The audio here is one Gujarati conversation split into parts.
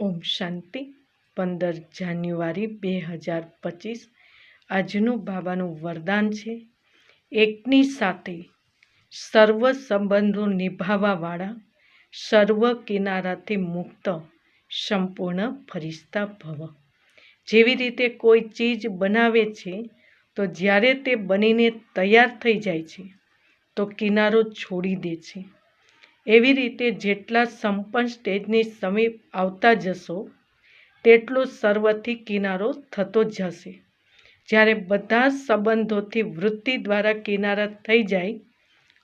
ઓમ શાંતિ 15 જાન્યુઆરી 2025 આજનું બાબાનું વરદાન છે। એકની સાથે સર્વ સંબંધો નિભાવવાવાળા સર્વ કિનારાથી મુક્ત સંપૂર્ણ ફરિશ્તા ભવ। જેવી રીતે કોઈ ચીજ બનાવે છે તો જ્યારે તે બનીને તૈયાર થઈ જાય છે તો કિનારો છોડી દે છે। એવી રીતે જેટલા સંપન્ન સ્ટેજની સમીપ આવતા જશો તેટલો સર્વથી કિનારો થતો જશે। જ્યારે બધા સંબંધોથી વૃત્તિ દ્વારા કિનારા થઈ જાય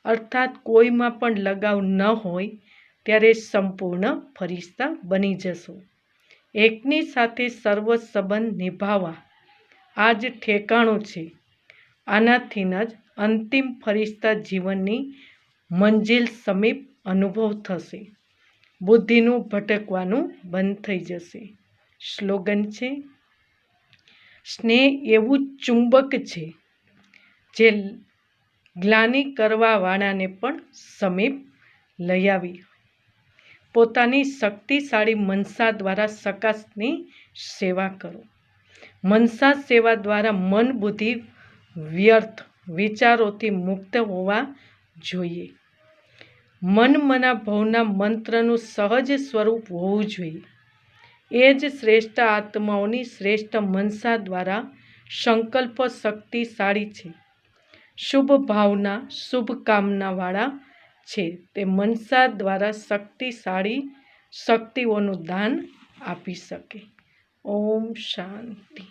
અર્થાત કોઈમાં પણ લગાવ ન હોય ત્યારે સંપૂર્ણ ફરિશ્તા બની જશો। એકની સાથે સર્વ સંબંધ નિભાવવા આ જ ઠેકાણું છે। આનાથી જ અંતિમ ફરિશ્તા જીવનની મંજિલ સમીપ અનુભવ થશે। બુદ્ધિનું ભટકવાનું બંધ થઈ જશે। સ્લોગન છે, સ્નેહ એવું ચુંબક છે જે ગ્લાનિ કરવાવાળાને પણ સમીપ લઈ આવી પોતાની શક્તિશાળી મનસા દ્વારા સકાશની સેવા કરો। મનસા સેવા દ્વારા મન બુદ્ધિ વ્યર્થ વિચારોથી મુક્ત હોવા જોઈએ। મન મના ભવના મંત્રનું સહજ સ્વરૂપ હોવું જોઈએ। એ જ શ્રેષ્ઠ આત્માઓની શ્રેષ્ઠ મનસા દ્વારા સંકલ્પ શક્તિશાળી છે। શુભ ભાવના શુભકામનાવાળા છે તે મનસા દ્વારા શક્તિશાળી શક્તિઓનું દાન આપી શકે। ઓમ શાંતિ।